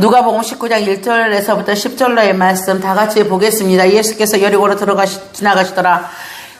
누가복음 19장 1절에서부터 10절로의 말씀 다 같이 보겠습니다. 예수께서 여리고로 지나가시더라.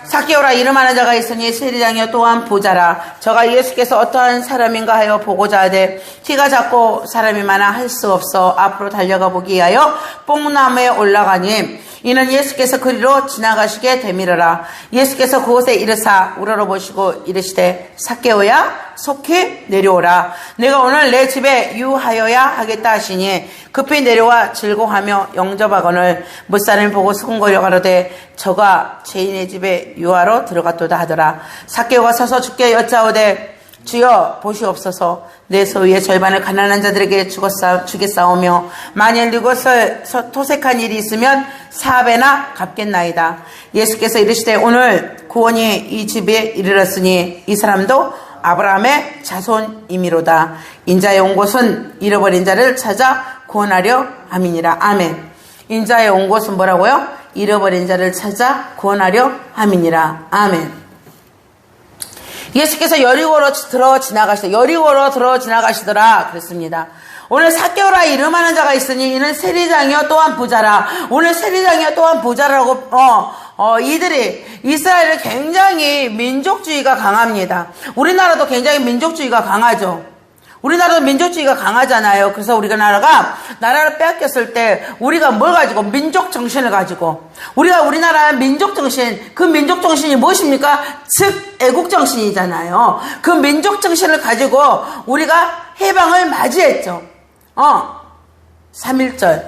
삭개오라 이름하는 자가 있으니 세리장이요 또한 부자라. 저가 예수께서 어떠한 사람인가 하여 보고자 하되 키가 작고 사람이 많아 할 수 없어 앞으로 달려가 보기 위하여 뽕나무에 올라가니 이는 예수께서 그리로 지나가시게 되밀어라. 예수께서 그곳에 이르사 우러러보시고 이르시되 삭개오야 속히 내려오라. 내가 오늘 내 집에 유하여야 하겠다 하시니 급히 내려와 즐거워하며 영접하거늘 무사람이 보고 수군거려 가로되 저가 죄인의 집에 유하러 들어갔도다 하더라. 삭개오가 서서 주께 여짜오되 주여 보시옵소서. 내 소유의 절반을 가난한 자들에게 주겠사오며 만일 이곳을 토색한 일이 있으면 4배나 갚겠나이다. 예수께서 이르시되 오늘 구원이 이 집에 이르렀으니 이 사람도 아브라함의 자손이미로다. 인자의 온 곳은 잃어버린 자를 찾아 구원하려 함이니라. 아멘. 인자의 온 곳은 뭐라고요? 잃어버린 자를 찾아 구원하려 함이니라. 아멘. 예수께서 여리고로 들어 지나가시더라 그랬습니다. 오늘 삭개오라 이름하는 자가 있으니 이는 세리장이요 또한 부자라. 오늘 세리장이요 또한 부자라고 이들이 이스라엘은 굉장히 민족주의가 강합니다. 우리나라도 굉장히 민족주의가 강하죠. 우리나라도 민족주의가 강하잖아요. 그래서 나라를 빼앗겼을 때 우리가 뭘 가지고 민족 정신을 가지고 우리나라의 민족 정신, 그 민족 정신이 무엇입니까? 즉 애국 정신이잖아요. 그 민족 정신을 가지고 우리가 해방을 맞이했죠. 3.1절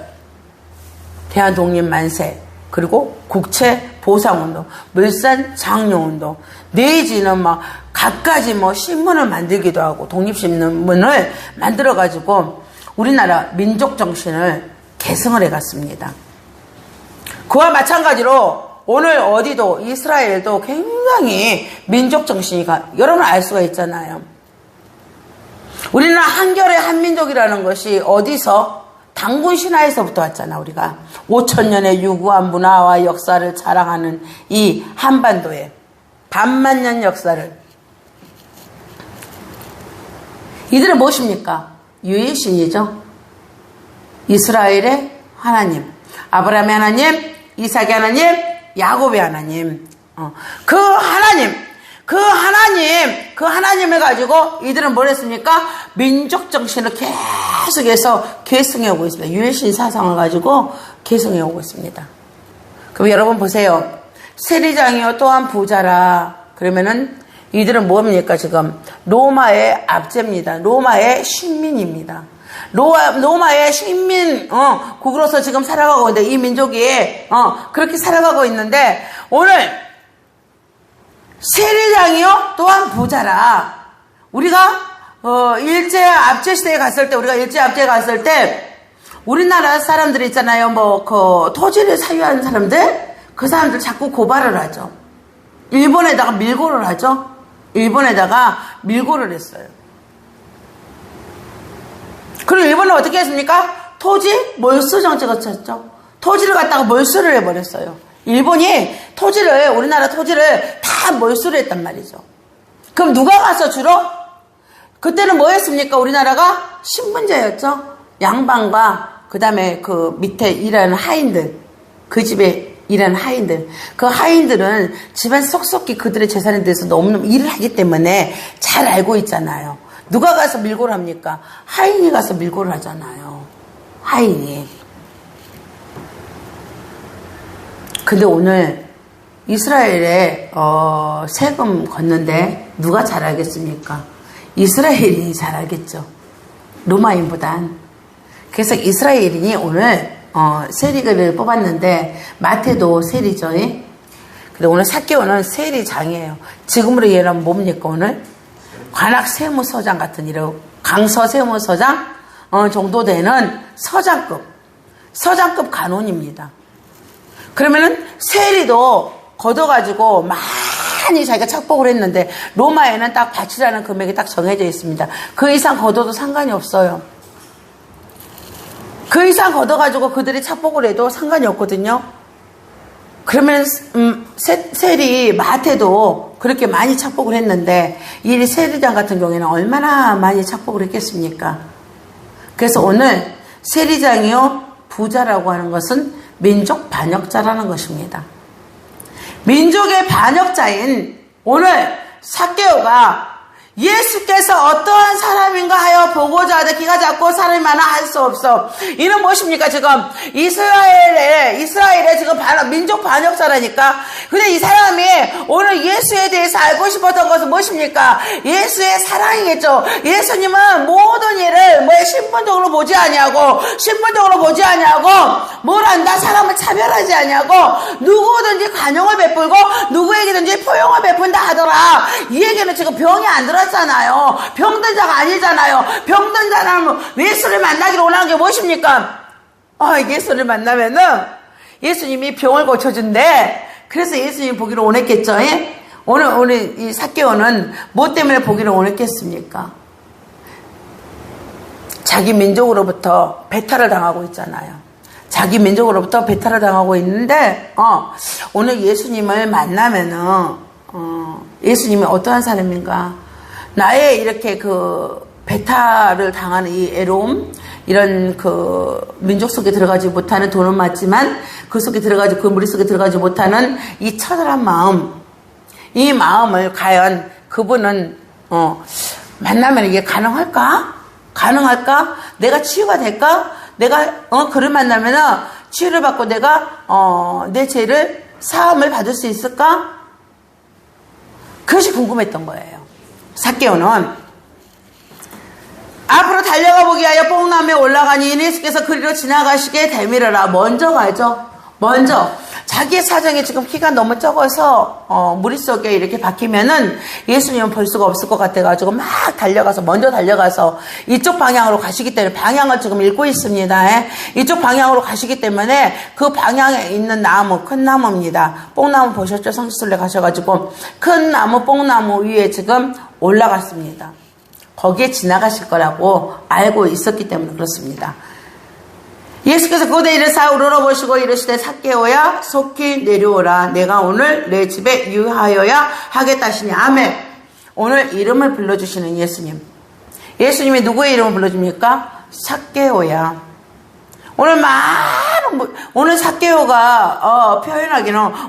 대한독립 만세, 그리고 국채 보상운동, 물산 장려운동, 내지는 갖가지 신문을 만들기도 하고 독립신문을 만들어가지고 우리나라 민족정신을 계승을 해갔습니다. 그와 마찬가지로 오늘 어디도 이스라엘도 굉장히 민족정신이 여러분 알 수가 있잖아요. 우리는 한결의 한민족이라는 것이 어디서? 단군 신화에서부터 왔잖아. 우리가 5,000년의 유구한 문화와 역사를 자랑하는 이 한반도의 반만년 역사를, 이들은 무엇입니까? 유일신이죠. 이스라엘의 하나님, 아브라함의 하나님, 이삭의 하나님, 야곱의 하나님. 그 하나님을 가지고 이들은 뭘 했습니까? 민족 정신을 계속해서 계승해 오고 있습니다. 유일신 사상을 가지고 계승해 오고 있습니다. 그럼 여러분 보세요. 세리장이요 또한 부자라. 그러면은 이들은 뭡니까? 지금 로마의 압제입니다. 로마의 식민입니다. 로마의 식민국으로서 지금 살아가고 있는데, 이 민족이 그렇게 살아가고 있는데, 오늘 세리장이요 또한 부자라. 우리가 일제 압제 시대에 갔을 때 우리나라 사람들이 있잖아요. 토지를 사유한 사람들, 그 사람들 자꾸 고발을 하죠. 일본에다가 밀고를 하죠. 일본에다가 밀고를 했어요. 그리고 일본은 어떻게 했습니까? 토지 몰수 정책을 쳤죠. 토지를 갖다가 몰수를 해버렸어요. 일본이 우리나라 토지를 다 몰수를 했단 말이죠. 그럼 누가 가서 주로? 그때는 뭐 했습니까? 우리나라가 신분제였죠. 양반과 그 다음에 그 밑에 일하는 하인들, 그 집에 일하는 하인들, 그 하인들은 집안 속속히 그들의 재산에 대해서 너무너무 일을 하기 때문에 잘 알고 있잖아요. 누가 가서 밀고를 합니까? 하인이 가서 밀고를 하잖아요. 하인이. 근데 오늘 이스라엘에 세금 걷는데 누가 잘 알겠습니까? 이스라엘인이 잘 알겠죠. 로마인보단. 그래서 이스라엘인이 오늘 세리를 뽑았는데, 마태도 세리죠. 근데 오늘 삭개오는 세리장이에요. 지금으로 얘는 뭡니까? 오늘 관악 세무서장 같은 이런 강서 세무서장 정도 되는 서장급 간원입니다. 그러면은 세리도 걷어가지고 많이 자기가 착복을 했는데, 로마에는 딱 바치라는 금액이 딱 정해져 있습니다. 그 이상 걷어도 상관이 없어요. 그 이상 걷어가지고 그들이 착복을 해도 상관이 없거든요. 그러면 세리 마태도 그렇게 많이 착복을 했는데, 이 세리장 같은 경우에는 얼마나 많이 착복을 했겠습니까? 그래서 오늘 세리장이요 부자라고 하는 것은 민족 반역자라는 것입니다. 민족의 반역자인 오늘 삭개오가 예수께서 어떠한 사람인가 하여 보고자 하되 기가 작고 사람이 많아 할 수 없어. 이는 무엇입니까? 지금 이스라엘에 지금 민족 반역자라니까. 근데 이 사람이 오늘 예수에 대해서 알고 싶었던 것은 무엇입니까? 예수의 사랑이겠죠. 예수님은 모든 일을 신분적으로 보지 아니하고 뭘 한다? 사람을 차별하지 아니하고 누구든지 관용을 베풀고 누구에게든지 포용을 베푼다 하더라. 이 얘기는 지금 병이 안 들었 잖아요. 병든 자가 아니잖아요. 병든 자는 예수를 만나기를 원하는 게 무엇입니까? 예수를 만나면은 예수님이 병을 고쳐준대. 그래서 예수님이 보기를 원했겠죠. 예? 오늘 이 삭개오는 뭐 때문에 보기를 원했겠습니까? 자기 민족으로부터 배탈을 당하고 있잖아요. 자기 민족으로부터 배탈을 당하고 있는데 오늘 예수님을 만나면은 예수님이 어떠한 사람인가? 나의 이렇게 배탈을 당하는 이 애로움, 이런 민족 속에 들어가지 못하는 돈은 맞지만 그 무리 속에 들어가지 못하는 이 처절한 마음, 이 마음을 과연 그분은, 만나면 이게 가능할까? 내가 치유가 될까? 내가, 그를 만나면은 치유를 받고 내가, 내 죄를 사함을 받을 수 있을까? 그것이 궁금했던 거예요. 삭개오는 앞으로 달려가 보기 위하여 뽕나무에 올라가니 예수께서 그리로 지나가시게 되밀어라. 먼저 가죠. 자기의 사정이 지금 키가 너무 적어서 무리 속에 이렇게 박히면은 예수님은 볼 수가 없을 것 같아가지고 막 먼저 달려가서 이쪽 방향으로 가시기 때문에 방향을 지금 읽고 있습니다. 이쪽 방향으로 가시기 때문에 그 방향에 있는 나무, 큰 나무입니다. 뽕나무 보셨죠? 성지순례 가셔가지고 큰 나무, 뽕나무 위에 지금 올라갔습니다. 거기에 지나가실 거라고 알고 있었기 때문에 그렇습니다. 예수께서 그곳에 이르사 우러러보시고 이르시되 삭개오야 속히 내려오라. 내가 오늘 내 집에 유하여야 하겠다 하시니 아멘. 오늘 이름을 불러주시는 예수님. 예수님이 누구의 이름을 불러줍니까? 삭개오야. 오늘 삭개오가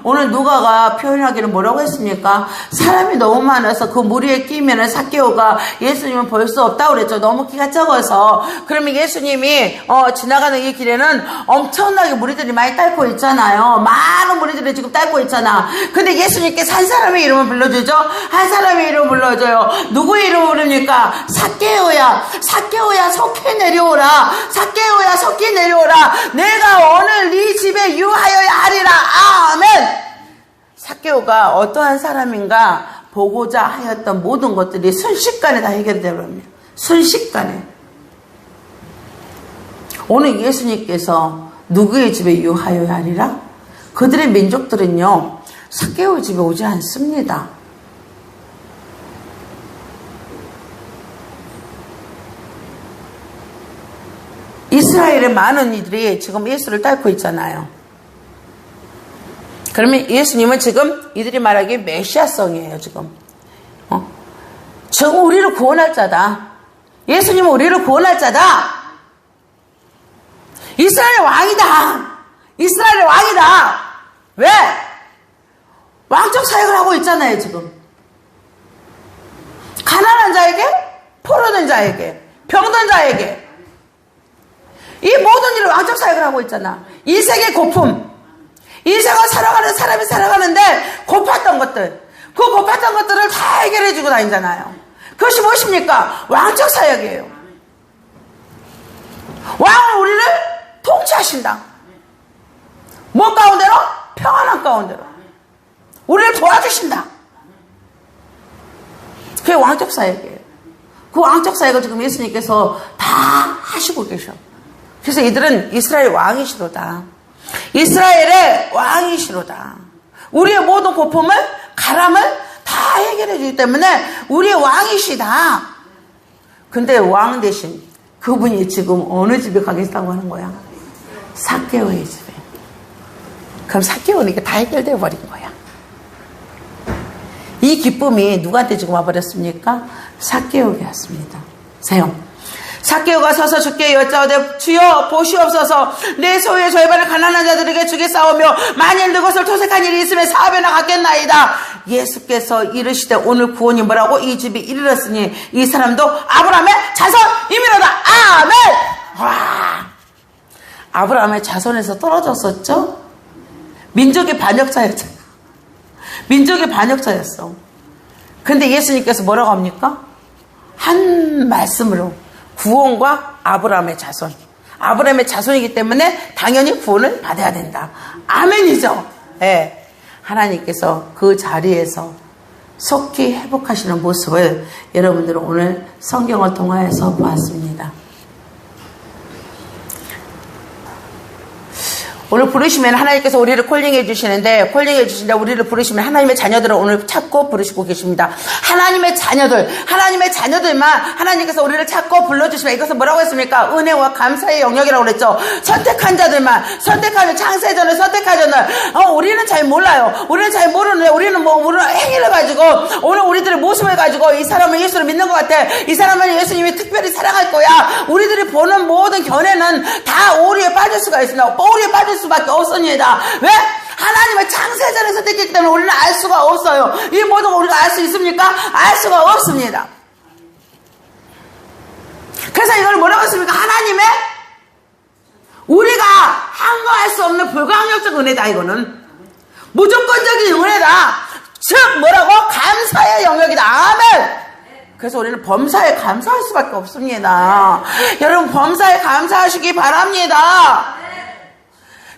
오늘 누가가 표현하기는 뭐라고 했습니까? 사람이 너무 많아서 그 무리에 끼면은 삭개오가 예수님은 볼 수 없다고 그랬죠. 너무 키가 적어서. 그러면 예수님이 지나가는 이 길에는 엄청나게 무리들이 많이 딸고 있잖아요. 많은 무리들이 지금 딸고 있잖아. 근데 예수님께서 한 사람의 이름을 불러주죠. 한 사람의 이름을 불러줘요. 누구의 이름을 부릅니까? 삭개오야 속히 내려오라. 내가 오늘 네 집에 유하여야 하리라. 아멘. 삭개오가 어떠한 사람인가 보고자 하였던 모든 것들이 순식간에 다 해결되버립니다. 순식간에. 오늘 예수님께서 누구의 집에 유하여야 하리라? 그들의 민족들은요 삭개오의 집에 오지 않습니다. 이스라엘의 많은 이들이 지금 예수를 따르고 있잖아요. 그러면 예수님은 지금 이들이 말하기에 메시아성이에요. 지금 우리를 구원할 자다. 예수님은 우리를 구원할 자다. 이스라엘의 왕이다. 왜? 왕적 사역을 하고 있잖아요. 지금 가난한 자에게, 포로된 자에게, 병든 자에게 이 모든 일을 왕적 사역을 하고 있잖아. 이 세계 고품, 이 세상을 살아가는 사람이 살아가는데 고팠던 것들, 그 고팠던 것들을 다 해결해주고 다니잖아요. 그것이 무엇입니까? 왕적 사역이에요. 왕은 우리를 통치하신다. 뭐 가운데로? 평안한 가운데로 우리를 도와주신다. 그게 왕적 사역이에요. 그 왕적 사역을 지금 예수님께서 다 하시고 계셔. 그래서 이들은 이스라엘 왕이시로다. 이스라엘의 왕이시로다. 우리의 모든 고품을, 가람을 다 해결해 주기 때문에 우리의 왕이시다. 근데 왕 대신 그분이 지금 어느 집에 가겠다고 하는 거야? 삭개오의 집에. 그럼 삭개오는 이게 다 해결되어 버린 거야. 이 기쁨이 누구한테 지금 와버렸습니까? 삭개오에게 왔습니다. 세요. 삭개오가 서서 주께 여짜오되 주여 보시옵소서 내 소유의 절반을 가난한 자들에게 주겠사오며 만일 그것을 토색한 일이 있으면 사업에나 갖겠나이다. 예수께서 이르시되 오늘 구원이 뭐라고 이 집이 이르렀으니 이 사람도 아브라함의 자손이미로다. 아멘. 와, 아브라함의 자손에서 떨어졌었죠. 민족의 반역자였죠. 민족의 반역자였어. 근데 예수님께서 뭐라고 합니까? 한 말씀으로 구원과 아브라함의 자손. 아브라함의 자손이기 때문에 당연히 구원을 받아야 된다. 아멘이죠. 네. 하나님께서 그 자리에서 속히 회복하시는 모습을 여러분들은 오늘 성경을 통하여서 보았습니다. 오늘 부르시면 하나님께서 우리를 콜링해 주시는데 우리를 부르시면 하나님의 자녀들을 오늘 찾고 부르시고 계십니다. 하나님의 자녀들만 하나님께서 우리를 찾고 불러주시면 이것은 뭐라고 했습니까? 은혜와 감사의 영역이라고 그랬죠. 선택한 자들만, 창세전을 선택하전을 우리는 잘 몰라요. 우리는 잘 모르는데 우리는 우리 행위를 가지고 오늘 우리들의 모습을 가지고 이 사람은 예수를 믿는 것 같아. 이 사람은 예수님이 특별히 사랑할 거야. 우리들이 보는 모든 견해는 다 오류에 빠질 수가 있습니다. 오류에 빠질 수밖에 없습니다. 왜? 하나님의 창세전에 선택했기 때문에 우리는 알 수가 없어요. 이 모든 거 우리가 알 수 있습니까? 알 수가 없습니다. 그래서 이걸 뭐라고 했습니까? 하나님의 우리가 항거할 수 없는 불가항력적 은혜다. 이거는 무조건적인 은혜다. 즉 뭐라고? 감사의 영역이다. 아멘. 그래서 우리는 범사에 감사할 수밖에 없습니다. 여러분 범사에 감사하시기 바랍니다.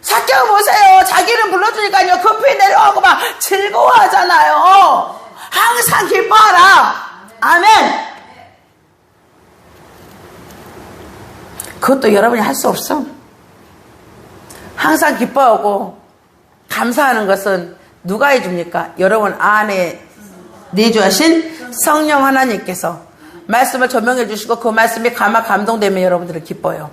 삭개오 보세요. 자기 이름 불러주니까요 급히 내려가고 막 즐거워하잖아요. 항상 기뻐하라. 아멘. 그것도 여러분이 할 수 없어. 항상 기뻐하고 감사하는 것은 누가 해줍니까? 여러분 안에 내주하신 성령 하나님께서 말씀을 조명해 주시고 그 말씀이 감동되면 여러분들은 기뻐요.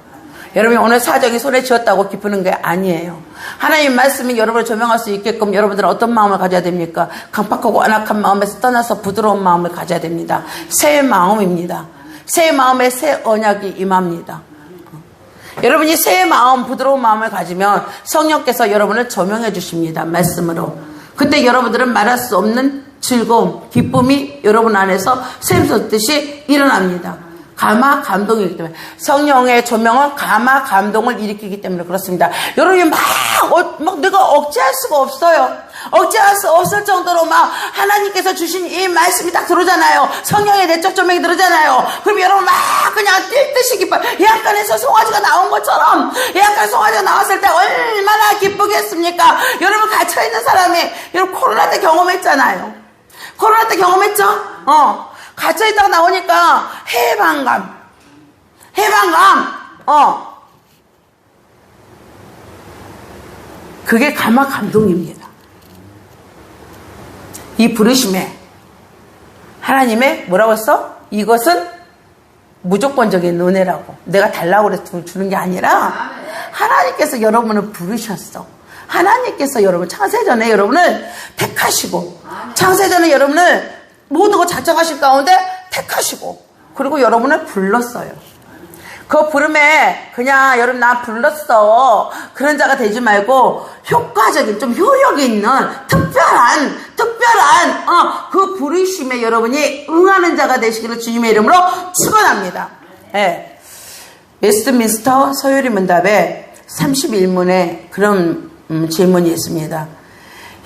여러분이 오늘 사정이 손에 쥐었다고 기쁘는 게 아니에요. 하나님 말씀이 여러분을 조명할 수 있게끔 여러분들은 어떤 마음을 가져야 됩니까? 강팍하고 완악한 마음에서 떠나서 부드러운 마음을 가져야 됩니다. 새 마음입니다. 새 마음에 새 언약이 임합니다. 여러분이 새 마음, 부드러운 마음을 가지면 성령께서 여러분을 조명해 주십니다. 말씀으로. 그때 여러분들은 말할 수 없는 즐거움, 기쁨이 여러분 안에서 샘솟듯이 일어납니다. 감화 감동이기 때문에 성령의 조명은 감화 감동을 일으키기 때문에 그렇습니다. 여러분이 막 내가 억제할 수가 없어요. 억제할 수 없을 정도로 막 하나님께서 주신 이 말씀이 딱 들어오잖아요. 성령의 내적 조명이 들어오잖아요. 그럼 여러분 막 그냥 뛸 듯이 기뻐요. 예약관에서 송아지가 나온 것처럼 예약관 송아지가 나왔을 때 얼마나 기쁘겠습니까? 여러분 갇혀있는 사람이 여러분 코로나 때 경험했잖아요. 코로나 때 경험했죠? 갇혀있다가 나오니까 해방감. 그게 감화 감동입니다. 이 부르심에 하나님의 뭐라고 했어? 이것은 무조건적인 은혜라고. 내가 달라고 그래서 주는 게 아니라 하나님께서 여러분을 부르셨어. 하나님께서 여러분 창세전에 여러분을 택하시고 창세전에 여러분을 모든 거 작정하실 가운데 택하시고 그리고 여러분을 불렀어요. 그 부름에 그냥 여러분 나 불렀어 그런 자가 되지 말고 효과적인 좀 효력 있는 특별한 그 부르심에 여러분이 응하는 자가 되시기를 주님의 이름으로 축원합니다. 네. 웨스트민스터 서유리 문답에 31문에 그런 질문이 있습니다.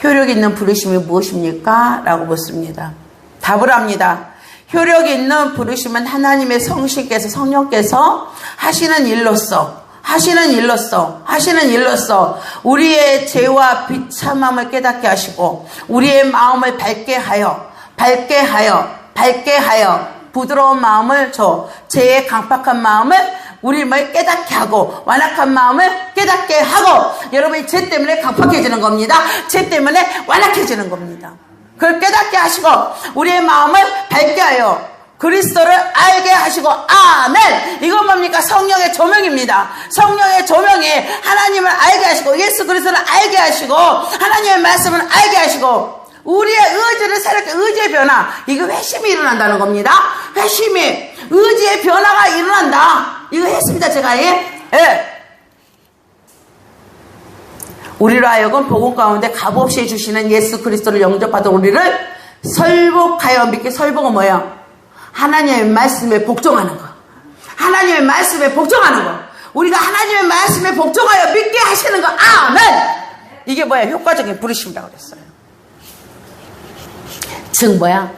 효력 있는 부르심이 무엇입니까? 라고 묻습니다. 답을 합니다. 효력 있는 부르심은 하나님의 성령께서 하시는 일로서 우리의 죄와 비참함을 깨닫게 하시고 우리의 마음을 밝게 하여 부드러운 마음을 줘 죄의 강팍한 마음을 우리를 깨닫게 하고 완악한 마음을 깨닫게 하고 여러분이 죄 때문에 강팍해지는 겁니다. 죄 때문에 완악해지는 겁니다. 그걸 깨닫게 하시고 우리의 마음을 밝게 하여 그리스도를 알게 하시고 아멘. 이건 뭡니까? 성령의 조명입니다. 성령의 조명이 하나님을 알게 하시고 예수 그리스도를 알게 하시고 하나님의 말씀을 알게 하시고 우리의 의지를 새롭게, 의지의 변화. 이거 회심이 일어난다는 겁니다. 회심이, 의지의 변화가 일어난다. 이거 했습니다, 제가. 예. 우리로 하여금 복음 가운데 값없이 해주시는 예수 그리스도를 영접받은 우리를 설복하여 믿게. 설복은 뭐예요? 하나님의 말씀에 복종하는 거. 하나님의 말씀에 복종하는 거. 우리가 하나님의 말씀에 복종하여 믿게 하시는 거. 아멘. 이게 뭐야? 효과적인 부르심이라고 그랬어요. 즉 뭐야?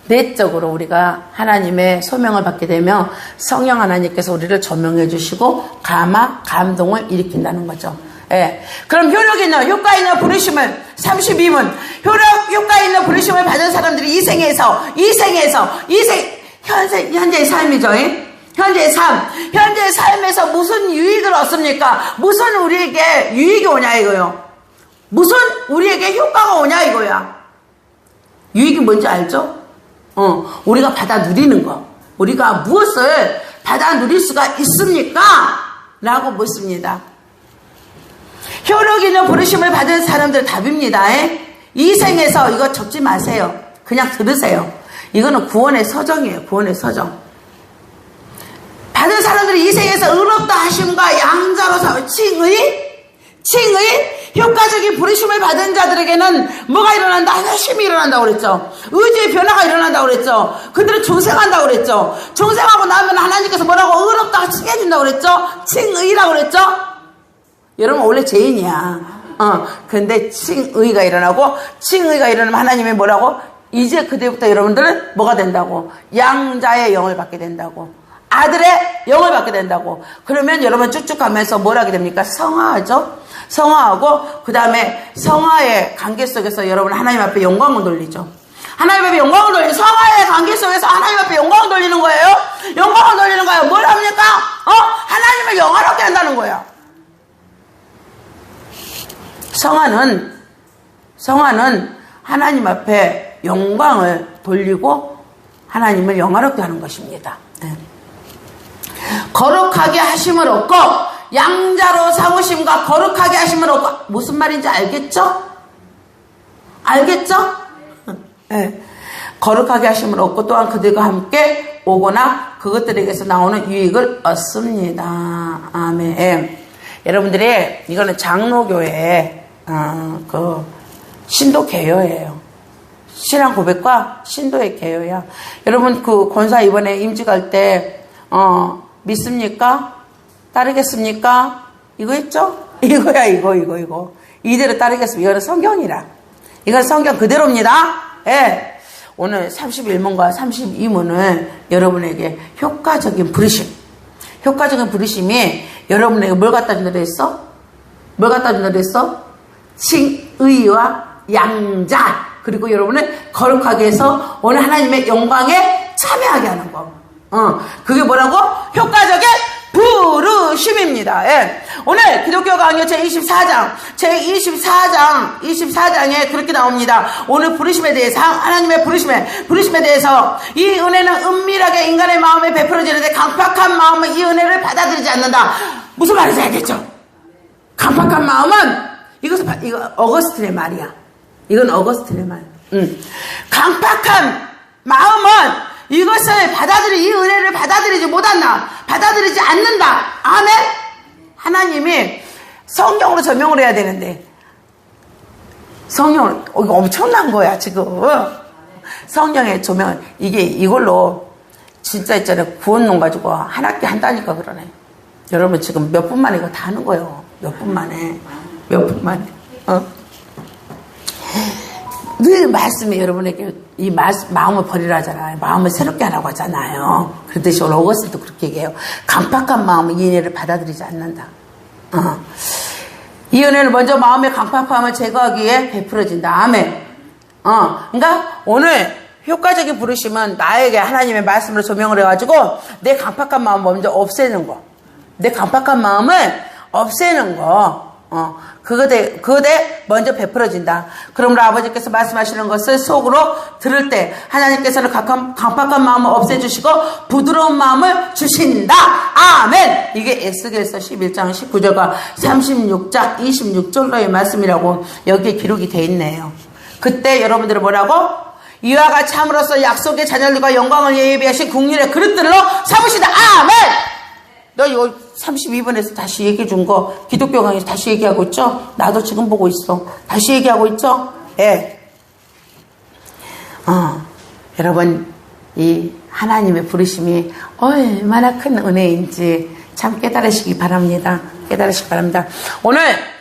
내적으로 우리가 하나님의 소명을 받게 되면 성령 하나님께서 우리를 조명해 주시고 감동을 일으킨다는 거죠. 예. 그럼 효력 있는, 효과 있는 부르심을 32문, 효과 있는 부르심을 받은 사람들이 현재의 삶이죠. 현재의 삶에서 무슨 유익을 얻습니까? 무슨 우리에게 유익이 오냐 이거요. 무슨 우리에게 효과가 오냐 이거야. 유익이 뭔지 알죠? 우리가 받아 누리는 거. 우리가 무엇을 받아 누릴 수가 있습니까? 라고 묻습니다. 효력 있는 부르심을 받은 사람들 답입니다. 이 생에서 이거 적지 마세요. 그냥 들으세요. 이거는 구원의 서정이에요. 구원의 서정. 받은 사람들이 이 생에서 의롭다 하심과 양자로 칭의 효과적인 부르심을 받은 자들에게는 뭐가 일어난다? 회심이 일어난다고 그랬죠. 의지의 변화가 일어난다고 그랬죠. 그들은 중생한다고 그랬죠. 중생하고 나면 하나님께서 뭐라고? 의롭다 칭해준다고 그랬죠. 칭의라고 그랬죠. 여러분 원래 죄인이야. 근데 칭의가 일어나고, 칭의가 일어나면 하나님이 뭐라고? 이제 그때부터 여러분들은 뭐가 된다고? 양자의 영을 받게 된다고. 아들의 영을 받게 된다고. 그러면 여러분 쭉쭉 가면서 뭘 하게 됩니까? 성화하죠? 성화하고, 그 다음에 성화의 관계 속에서 여러분 하나님 앞에 영광을 돌리죠. 하나님 앞에 영광을 돌리는, 성화의 관계 속에서 하나님 앞에 영광을 돌리는 거예요. 영광을 돌리는 거예요. 뭘 합니까? 하나님을 영화롭게 한다는 거예요. 성화는 하나님 앞에 영광을 돌리고 하나님을 영화롭게 하는 것입니다. 네. 거룩하게 하심을 얻고, 양자로 삼으심과 거룩하게 하심을 얻고, 무슨 말인지 알겠죠? 알겠죠? 네. 거룩하게 하심을 얻고 또한 그들과 함께 오거나 그것들에게서 나오는 유익을 얻습니다. 아멘. 여러분들이 이거는 장로교회 그 신도 개요예요. 신앙 고백과 신도의 개요야. 여러분 그 권사 이번에 임직 갈 때 믿습니까? 따르겠습니까? 이거 했죠? 이거야 이거. 이대로 따르겠습니다. 이거는 성경이라. 이건 성경 그대로입니다. 예. 오늘 31문과 32문은 여러분에게 효과적인 부르심. 효과적인 부르심이 여러분에게 뭘 갖다 준다 그랬어? 뭘 갖다 준다 그랬어? 칭의와 양자. 그리고 여러분을 거룩하게 해서 오늘 하나님의 영광에 참여하게 하는 거. 그게 뭐라고? 효과적인 부르심입니다. 예. 오늘 기독교 강요 제24장에 그렇게 나옵니다. 오늘 부르심에 대해서, 하나님의 부르심에 대해서, 이 은혜는 은밀하게 인간의 마음에 베풀어지는데 강팍한 마음은 이 은혜를 받아들이지 않는다. 무슨 말인지 알겠죠? 강팍한 마음은, 이거 어거스틴의 말이야. 이건 어거스틴의 말. 강팍한 마음은 이것을 이 은혜를 받아들이지 못한다. 받아들이지 않는다. 아멘? 하나님이 성경으로 조명을 해야 되는데, 성경으로, 이거 엄청난 거야, 지금. 성경의 조명, 이걸로, 진짜 있잖아요. 구원론 가지고 한 학기 한다니까 그러네. 여러분 지금 몇 분 만에 이거 다 하는 거예요. 몇 분 만에. 늘 말씀이 여러분에게 이 마음을 버리라 하잖아요. 마음을 새롭게 하라고 하잖아요. 그렇듯이 오늘 어거스틴도 그렇게 얘기해요. 강팍한 마음은 이 은혜를 받아들이지 않는다. 이 은혜를 먼저 마음의 강팍함을 제거하기 위해 베풀어진다. 아멘. 그러니까 오늘 효과적인 부르심은 나에게 하나님의 말씀으로 조명을 해가지고 내 강팍한 마음 먼저 없애는 거. 내 강팍한 마음을 없애는 거. 그거대 먼저 베풀어진다. 그러므로 아버지께서 말씀하시는 것을 속으로 들을 때 하나님께서는 강팍한 마음을 없애주시고 부드러운 마음을 주신다. 아멘. 이게 에스겔서 11장 19절과 36장 26절로의 말씀이라고 여기에 기록이 돼 있네요. 그때 여러분들은 뭐라고? 이와 같이 함으로써 약속의 자녀들과 영광을 예비하신 국률의 그릇들로 삼으시다. 아멘! 너 이거 32번에서 다시 얘기해 준 거 기독교 강의에서 다시 얘기하고 있죠? 나도 지금 보고 있어. 다시 얘기하고 있죠? 예. 여러분, 이 하나님의 부르심이 얼마나 큰 은혜인지 참 깨달으시기 바랍니다. 깨달으시기 바랍니다. 오늘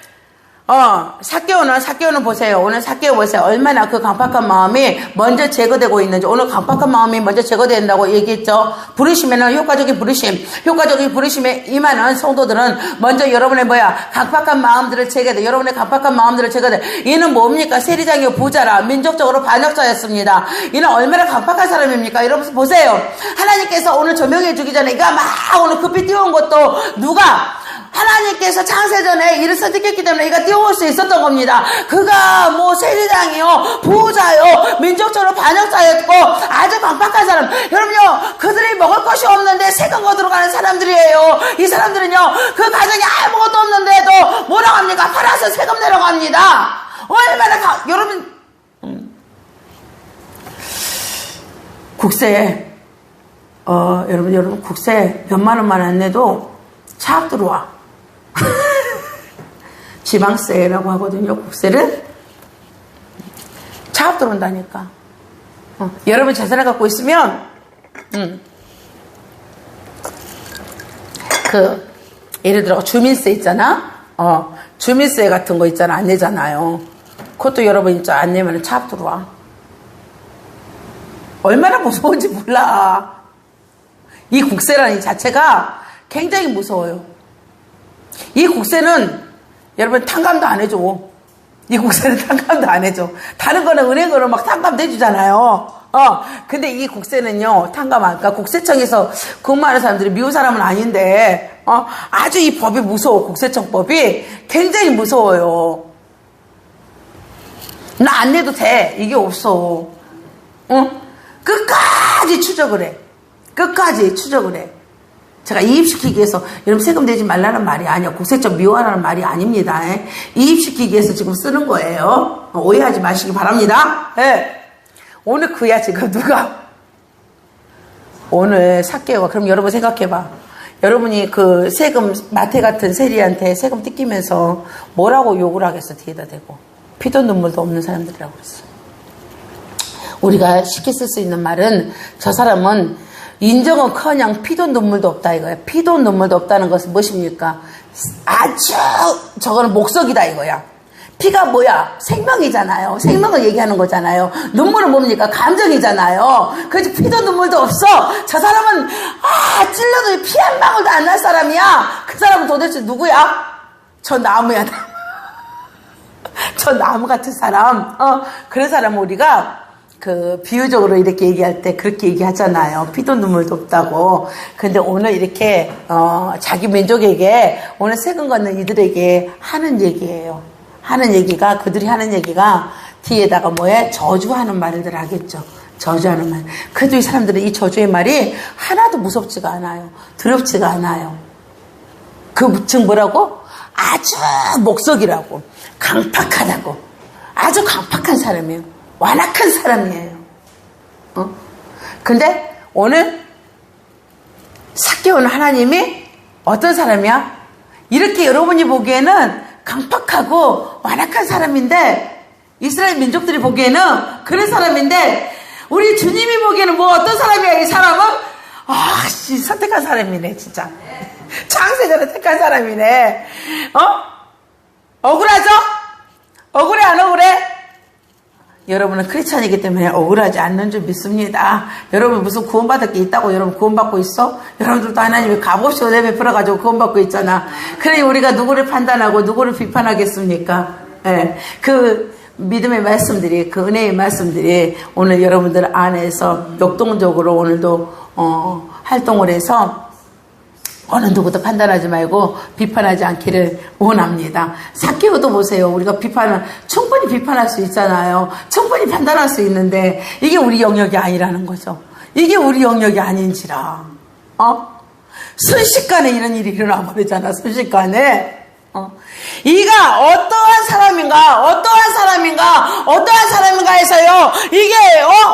삭개오는 보세요. 오늘 삭개오 보세요. 얼마나 그 강팍한 마음이 먼저 제거되고 있는지. 오늘 강팍한 마음이 먼저 제거된다고 얘기했죠. 부르심에는 효과적인 부르심에 임하는 성도들은 먼저 여러분의 강팍한 마음들을 제거돼. 여러분의 강팍한 마음들을 제거돼. 이는 뭡니까? 세리장이요 부자라 민족적으로 반역자였습니다. 이는 얼마나 강팍한 사람입니까? 여러분 보세요. 하나님께서 오늘 조명해 주기 전에 이가 막 오늘 급히 뛰어온 것도 누가? 하나님께서 창세전에 이를 선택했기 때문에 이가 뛰어올 수 있었던 겁니다. 그가 세리장이요, 부자요, 민족적으로 반역자였고 아주 강팍한 사람. 여러분요, 그들이 먹을 것이 없는데 세금 거두러 가는 사람들이에요. 이 사람들은요, 그 가정에 아무것도 없는데도 뭐라고 합니까? 팔아서 세금 내러 갑니다. 얼마나 여러분 국세 여러분 국세 몇만 원만 안 내도 차압 들어와. 지방세라고 하거든요. 국세를 차압 들어온다니까. 여러분 재산을 갖고 있으면 예를 들어 주민세 있잖아. 주민세 같은 거 있잖아. 안 내잖아요. 그것도 여러분 진짜 안 내면 차압 들어와. 얼마나 무서운지 몰라. 이 국세라는 이 자체가 굉장히 무서워요. 이 국세는 여러분 탕감도 안 해줘. 이 국세는 탕감도 안 해줘. 다른 거는 은행으로 막 탕감 내주잖아요. 근데 이 국세는요, 탕감 안, 그러니까 국세청에서 근무하는 사람들이 미운 사람은 아닌데, 아주 이 법이 무서워. 국세청법이 굉장히 무서워요. 나 안 내도 돼. 이게 없어. 끝까지 추적을 해. 끝까지 추적을 해. 제가 이입시키기 위해서, 여러분 세금 내지 말라는 말이 아니야. 국세청 미워하라는 말이 아닙니다. 이입시키기 위해서 지금 쓰는 거예요. 오해하지 마시기 바랍니다. 오늘 그야 지금 누가? 오늘 삭개오가, 그럼 여러분 생각해봐. 여러분이 그 세금, 마태 같은 세리한테 세금 뜯기면서 뭐라고 욕을 하겠어, 뒤에다 대고. 피도 눈물도 없는 사람들이라고 그랬어. 우리가 쉽게 쓸 수 있는 말은 저 사람은 인정은커녕 피도 눈물도 없다 이거야. 피도 눈물도 없다는 것은 무엇입니까? 아주 저거는 목석이다 이거야. 피가 뭐야? 생명이잖아요. 생명을 얘기하는 거잖아요. 눈물은 뭡니까? 감정이잖아요. 그래서 피도 눈물도 없어. 저 사람은 찔러도 피 한 방울도 안 날 사람이야. 그 사람은 도대체 누구야? 저 나무야. 저 나무 같은 사람. 그런 사람은 우리가 비유적으로 이렇게 얘기할 때 그렇게 얘기하잖아요. 피도 눈물도 없다고. 근데 오늘 이렇게, 자기 민족에게, 오늘 세금 걷는 이들에게 하는 얘기예요. 그들이 하는 얘기가 뒤에다가 저주하는 말들 하겠죠. 저주하는 말. 그래도 이 사람들은 이 저주의 말이 하나도 무섭지가 않아요. 두렵지가 않아요. 즉 뭐라고? 아주 목석이라고. 강팍하다고. 아주 강팍한 사람이에요. 완악한 사람이에요. 근데 오늘 삭개오는 하나님이 어떤 사람이야? 이렇게 여러분이 보기에는 강팍하고 완악한 사람인데, 이스라엘 민족들이 보기에는 그런 사람인데, 우리 주님이 보기에는 어떤 사람이야? 이 사람은 선택한 사람이네 진짜. 창세전에 택한 사람이네. 억울하죠? 억울해 안 억울해? 여러분은 크리스찬이기 때문에 억울하지 않는 줄 믿습니다. 여러분 무슨 구원받을 게 있다고 여러분 구원받고 있어? 여러분들도 하나님이 값없이 은혜 베풀어가지고 구원받고 있잖아. 그래 우리가 누구를 판단하고 누구를 비판하겠습니까? 그 믿음의 말씀들이, 그 은혜의 말씀들이 오늘 여러분들 안에서 역동적으로 오늘도 활동을 해서 어느 누구도 판단하지 말고 비판하지 않기를 원합니다. 삭개오도 보세요. 우리가 충분히 비판할 수 있잖아요. 충분히 판단할 수 있는데 이게 우리 영역이 아니라는 거죠. 이게 우리 영역이 아닌지라. 순식간에 이런 일이 일어나 버리잖아. 순식간에. 이가 어떠한 사람인가 해서요. 이게,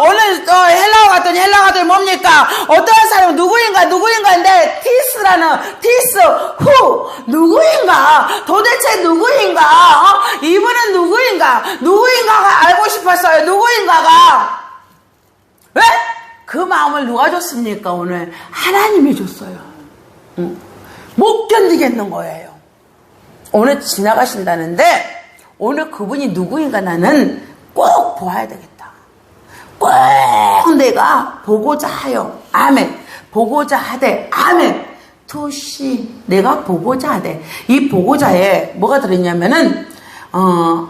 오늘, 헬라어 갔더니 뭡니까? 어떠한 사람은 누구인가인데, 티스, 누구인가? 도대체 누구인가? 이분은 누구인가가 알고 싶었어요. 누구인가가. 왜? 그 마음을 누가 줬습니까, 오늘? 하나님이 줬어요. 못 견디겠는 거예요. 오늘 지나가신다는데 오늘 그분이 누구인가 나는 꼭 보아야 되겠다. 꼭 내가 보고자 하여. 아멘. 보고자 하되. 아멘. 토시 내가 보고자 하되. 이 보고자에 뭐가 들어있냐면은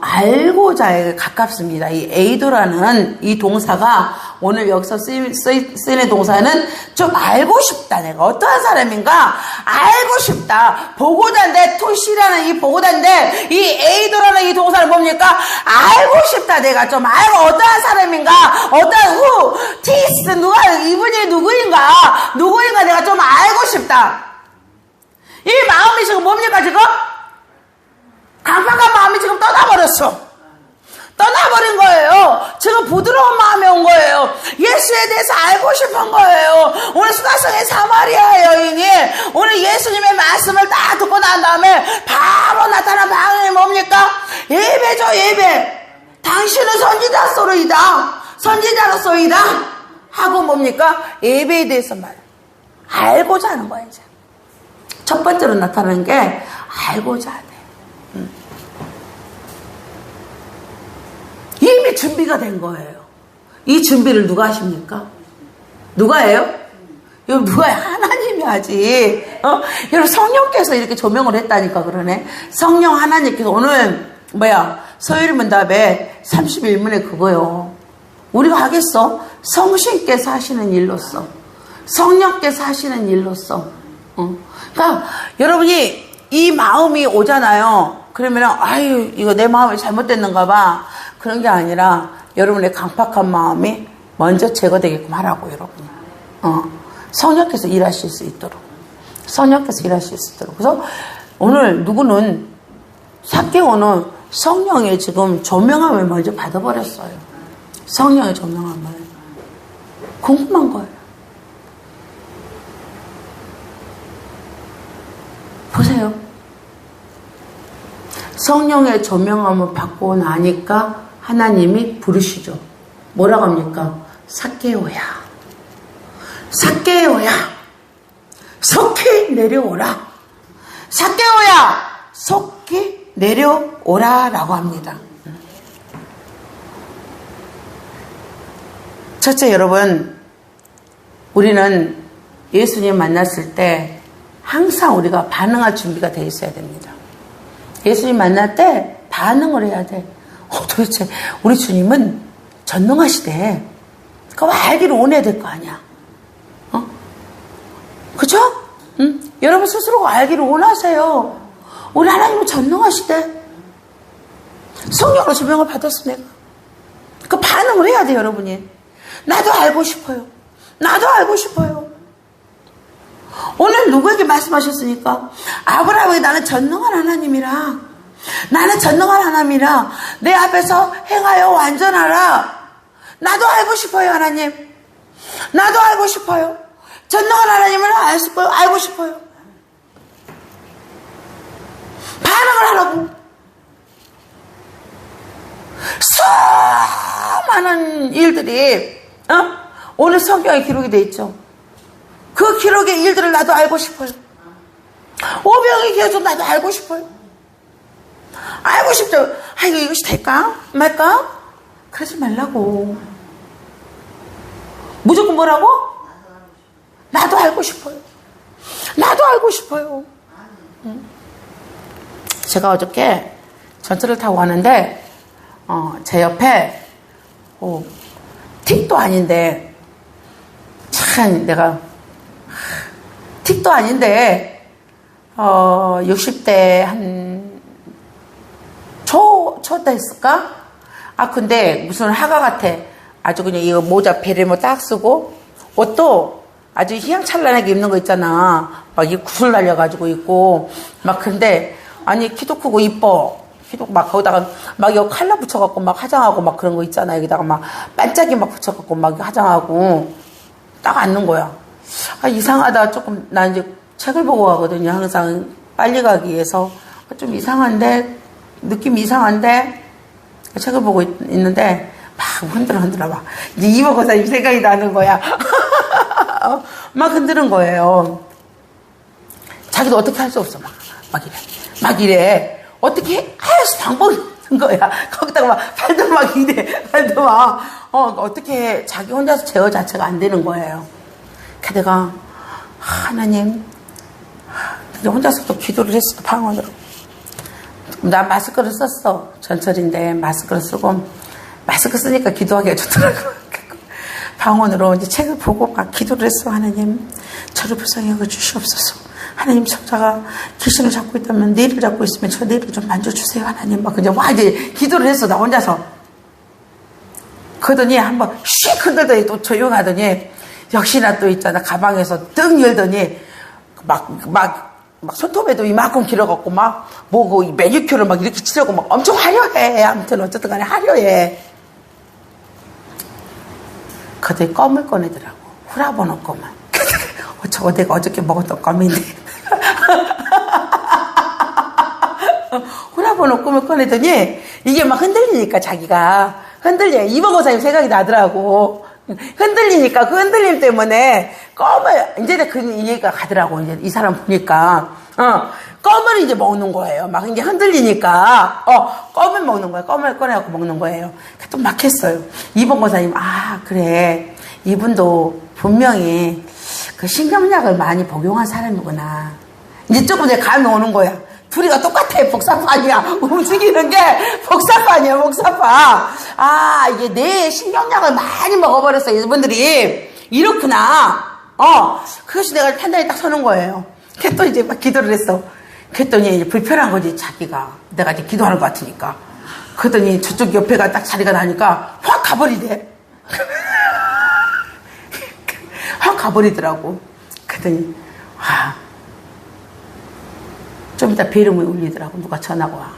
알고자에 가깝습니다. 이 에이도라는 이 동사가 오늘 여기서 쓰이는 동사는 좀 알고 싶다. 내가 어떠한 사람인가 알고 싶다. 보고자인데 토시라는 이 보고자인데 이 에이도라는 이 동사는 뭡니까? 알고 싶다. 내가 좀 알고 어떠한 사람인가 어떠한 티스 이분이 누구인가 내가 좀 알고 싶다. 이 마음이 지금 뭡니까 지금? 강팍한 마음이 지금 떠나버린 거예요. 지금 부드러운 마음이 온 거예요. 예수에 대해서 알고 싶은 거예요. 오늘 수다성의 사마리아 여인이 오늘 예수님의 말씀을 딱 듣고 난 다음에 바로 나타난 반응이 뭡니까? 예배죠, 예배. 당신은 선지자로서이다 하고 뭡니까? 예배에 대해서 알고자 하는 거예요. 이제. 첫 번째로 나타나는 게 알고자 하네. 이미 준비가 된 거예요. 이 준비를 누가 하십니까? 누가 해요? 여러분, 누가 해요? 하나님이 하지. 여러분, 성령께서 이렇게 조명을 했다니까 그러네. 성령 하나님께서 오늘, 서열문답에 31문에 그거요. 우리가 하겠어? 성신께서 하시는 일로서. 성령께서 하시는 일로서. 그러니까, 여러분이 이 마음이 오잖아요. 그러면은, 이거 내 마음이 잘못됐는가 봐. 그런 게 아니라 여러분의 강팍한 마음이 먼저 제거되게끔 하라고 여러분이. 성령께서 일하실 수 있도록. 그래서 오늘 누구는 삭개오는 성령의 지금 조명함을 먼저 받아버렸어요. 성령의 조명함을. 궁금한 거예요. 보세요. 성령의 조명함을 받고 나니까 하나님이 부르시죠. 뭐라고 합니까? 삭개오야. 속히 내려오라. 삭개오야. 속히 내려오라 라고 합니다. 첫째 여러분, 우리는 예수님 만났을 때 항상 우리가 반응할 준비가 되어 있어야 됩니다. 예수님 만날 때 반응을 해야 돼. 도대체 우리 주님은 전능하시대. 그거 알기를 원해야 될 거 아니야. 그죠? 여러분 스스로가 알기를 원하세요. 우리 하나님은 전능하시대. 성령으로 조명을 받았어 내가. 그 반응을 해야 돼 여러분이. 나도 알고 싶어요. 오늘 누구에게 말씀하셨습니까? 아브라함에게 나는 전능한 하나님이라 내 앞에서 행하여 완전하라. 나도 알고 싶어요 하나님. 나도 알고 싶어요. 전능한 하나님을 알고 싶어요. 반응을 하라고. 수많은 일들이 오늘 성경에 기록이 돼 있죠. 그 기록의 일들을 나도 알고 싶어요. 오병이 계속 나도 알고 싶어요. 알고 싶죠. 이것이 될까? 말까? 그러지 말라고. 무조건 뭐라고? 나도 알고 싶어요. 제가 어저께 전철을 타고 가는데 제 옆에 틱도 아닌데 참 내가 틱도 아닌데 60대 한 초 됐을까? 근데 무슨 화가 같아. 아주 그냥 이거 모자 베레모 딱 쓰고 옷도 아주 희양찬란하게 입는 거 있잖아. 막 이 구슬 날려가지고 있고 막 근데 아니, 키도 크고 이뻐. 키도 막 거기다가 막 여기 칼라 붙여갖고 막 화장하고 막 그런 거 있잖아. 여기다가 막 반짝이 막 붙여갖고 막 화장하고 딱 앉는 거야. 아, 이상하다. 조금, 나 이제 책을 보고 가거든요. 항상 빨리 가기 위해서. 좀 이상한데, 느낌이 이상한데, 책을 보고 있는데, 막 흔들어 막. 이제 이모고사 이 생각이 나는 거야. 막 흔드는 거예요. 자기도 어떻게 할 수 없어. 막 이래. 어떻게 할 수 방법이 없는 거야. 거기다가 막 발도 막 이래. 발도 막. 어떻게 자기 혼자서 제어 자체가 안 되는 거예요. 그래서 내가, 하나님, 이제 혼자서 또 기도를 했어. 방언으로. 나 마스크를 썼어. 전철인데 마스크를 쓰고, 마스크 쓰니까 기도하기가 좋더라고요. 방언으로 이제 책을 보고 막 기도를 했어. 하나님, 저를 불쌍히 여겨 주시옵소서. 하나님, 저자가 귀신을 잡고 있다면, 뇌를 잡고 있으면 저 뇌를 좀 만져주세요. 하나님, 막 그냥 와, 이제 기도를 했어. 나 혼자서. 그러더니 한번 슉 흔들더니 또 조용하더니, 역시나 또 있잖아. 가방에서 뜬 열더니, 막 손톱에도 이만큼 길어갖고 그 매니큐어를 막 이렇게 치려고 막 엄청 화려해. 아무튼 어쨌든 간에 화려해. 그러더니 껌을 꺼내더라고. 후라보노 껌을. 저거 내가 어저께 먹었던 껌인데. 후라보노 껌을 꺼내더니 이게 막 흔들리니까 자기가 흔들려. 이모고사님 생각이 나더라고. 흔들리니까 그 흔들림 때문에 껌을 이제 그 이해가 가더라고. 이제 이 사람 보니까 껌을 이제 먹는 거예요. 막 이제 흔들리니까 껌을 먹는 거예요. 껌을 꺼내갖고 먹는 거예요. 또 막 했어요. 이모고사님, 아 그래, 이분도 분명히 그 신경약을 많이 복용한 사람이구나. 이제 조금 이제 감이 오는 거야. 둘이가 똑같아. 복사판이야. 움직이는 게 복사판이야. 복사판. 아, 이게 내 신경약을 많이 먹어버렸어. 이분들이. 이렇구나. 그것이 내가 판단이 딱 서는 거예요. 또 이제 막 기도를 했어. 그랬더니 이제 불편한 거지, 자기가. 내가 이제 기도하는 것 같으니까. 그랬더니 저쪽 옆에가 딱 자리가 나니까 확 가버리대. 확 가버리더라고. 그랬더니, 좀 이따 비름이 울리더라고. 누가 전화가 와.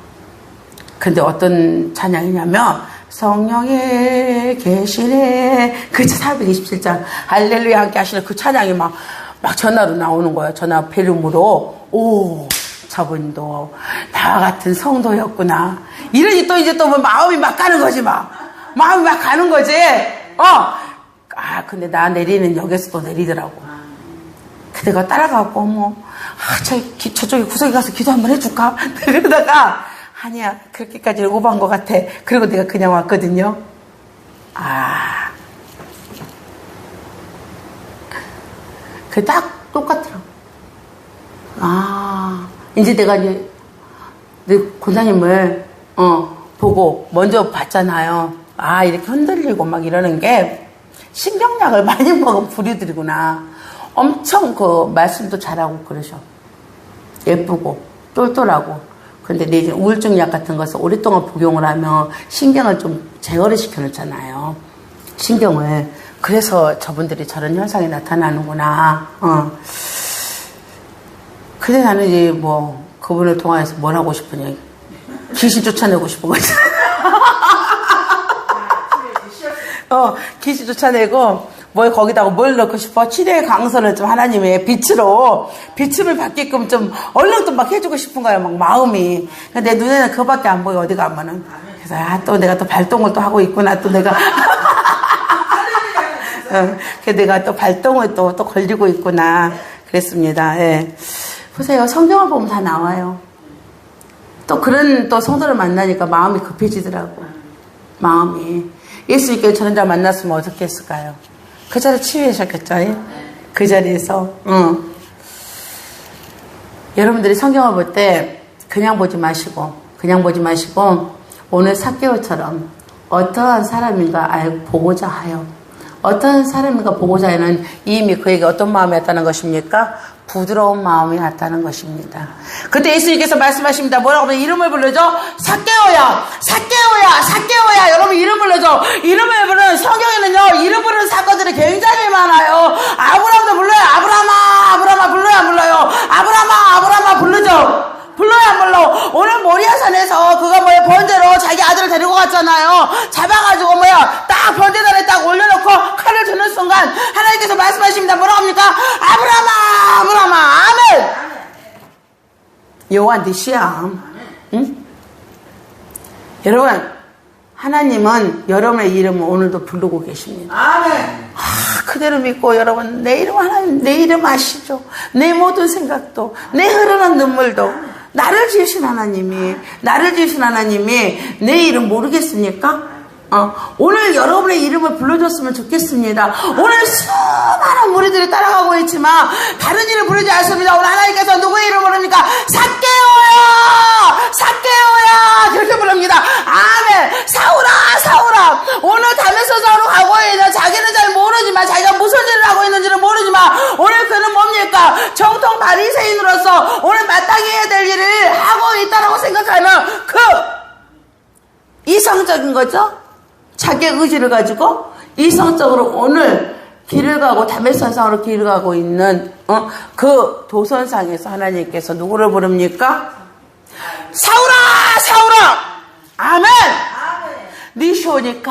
근데 어떤 찬양이냐면, 성령에 계시네. 그 427장, 할렐루야 함께 하시는 그 찬양이 막 전화로 나오는 거예요. 전화 비름으로. 오, 저분도 나와 같은 성도였구나. 이러니 또 이제 또 뭐 마음이 막 가는 거지, 마음이 막 가는 거지. 근데 나 내리는 역에서 또 내리더라고. 그대가 따라가고, 저쪽에 구석에 가서 기도 한번 해줄까? 그러다가, 아니야, 그렇게까지 오버한 것 같아. 그리고 내가 그냥 왔거든요. 그게 딱 똑같더라고. 이제 내가 이제, 내 권사님을, 보고 먼저 봤잖아요. 이렇게 흔들리고 막 이러는 게, 신경약을 많이 먹은 부류들이구나. 엄청 그 말씀도 잘하고 그러셔. 예쁘고 똘똘하고. 근데 내 이제 우울증 약 같은 것을 오랫동안 복용을 하면 신경을 좀 제어를 시켜놓잖아요. 신경을. 그래서 저분들이 저런 현상이 나타나는구나. 근데 나는 이제 그분을 통해서 뭘 하고 싶으냐. 귀신 쫓아내고 싶은 거지. 귀신 쫓아내고, 거기다가 뭘 넣고 싶어? 치료의 강선을 좀 하나님의 빛을 받게끔 좀 얼른 또 막 해주고 싶은 거야, 막 마음이. 내 눈에는 그거밖에 안 보여, 어디 가면은. 그래서, 또 내가 또 발동을 또 하고 있구나, 또 내가. 그래서 내가 또 발동을 또 걸리고 있구나. 그랬습니다. 예. 보세요. 성경을 보면 다 나와요. 또 그런 또 성도를 만나니까 마음이 급해지더라고. 마음이. 예수님께 저런 자 만났으면 어떻게 했을까요? 그 자리에 치유하셨겠죠? 그 자리에서. 여러분들이 성경을 볼 때 그냥 보지 마시고 오늘 삭개오처럼 어떠한 사람인가 보고자 하여, 어떠한 사람인가 보고자 하여는 이미 그에게 어떤 마음이었다는 것입니까? 부드러운 마음이었다는 것입니다. 그때 예수님께서 말씀하십니다. 뭐라고 하면 이름을 불러줘? 삭개오야. 여러분 이름 불러줘. 이름을 부르는 성경에는요, 이름 부르는 사건들이 굉장히 많아요. 아브라함도 불러요. 아브라함아 불러요, 안 불러요? 아브라함아 불러죠. 불러요, 안 불러? 오늘 모리아산에서 그가 뭐야 번제로 자기 아들을 데리고 갔잖아요. 잡아가지고 뭐야 딱 번제단에 딱 올려놓고 칼을 드는 순간 하나님께서 말씀하십니다. 뭐라고 합니까? 아브라함아 아브라함아 아멘. 여호와 니시야. 응? 여러분 하나님은 여러분의 이름을 오늘도 부르고 계십니다. 아멘. 그대로 믿고 여러분 내 이름 하나님 내 이름 아시죠? 내 모든 생각도 내 흐르는 눈물도 나를 지으신 하나님이 내 이름 모르겠습니까? 오늘 여러분의 이름을 불러줬으면 좋겠습니다. 오늘 수많은 무리들이 따라가고 있지만 다른 이름 부르지 않습니다. 오늘 하나님께서 누구의 이름 부릅니까? 삭개오야 그렇게 부릅니다. 아멘. 사울아 오늘 다메섹으로 가고 있는 자기는 잘 모르지만 자기가 무슨 일을 하고 있는지는 모르지만 오늘 그는 뭡니까? 정통 바리새인으로서 오늘 마땅히 해야 될 일을 하고 있다라고 생각하는 그 이성적인 거죠. 자기의 의지를 가지고 이성적으로 오늘 길을 가고 다메섹으로 길을 가고 있는 그 도선상에서 하나님께서 누구를 부릅니까? 사울아 아멘. 네 시오니까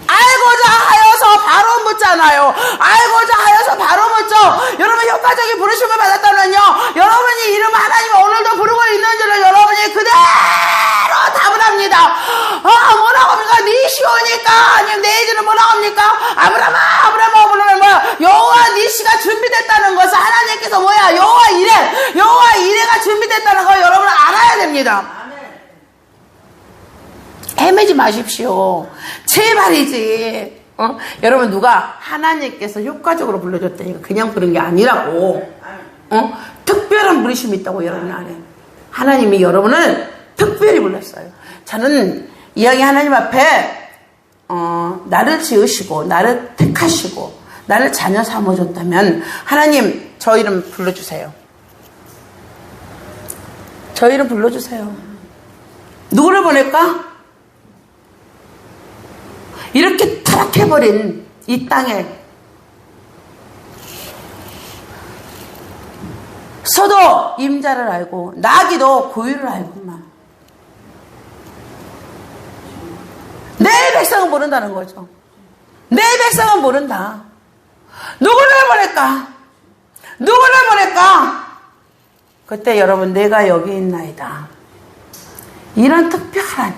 알고자 하여서 바로 묻잖아요. 알고자 하여서 바로 묻죠. 여러분 효과적인 부르심을 받았다면요 여러분이 이름을 하나님 오늘도 부르고 있는지를 여러분이 그대로 답을 합니다. 뭐라고 합니까? 니시오니까 아니면 내 이름은 뭐라고 합니까? 아브라함아 부르면 뭐야? 여호와 니시가 준비됐다는 것을 하나님께서 뭐야? 여호와 이레가 준비됐다는 걸 여러분은 알아야 됩니다. 헤매지 마십시오. 제발이지. 여러분 누가 하나님께서 효과적으로 불러줬다니까 그냥 부른 게 아니라고. 특별한 부르심이 있다고 여러분 안에. 하나님이 여러분을 특별히 불렀어요. 저는 이야기 하나님 앞에 나를 지으시고 나를 택하시고 나를 자녀 삼아줬다면 하나님 저 이름 불러주세요. 저 이름 불러주세요. 누구를 보낼까? 이렇게 타락해버린 이 땅에 서도 임자를 알고 나기도 고유를 알고만 내 백성은 모른다는 거죠. 내 백성은 모른다. 누구를 보낼까? 그때 여러분 내가 여기 있나이다. 이런 특별한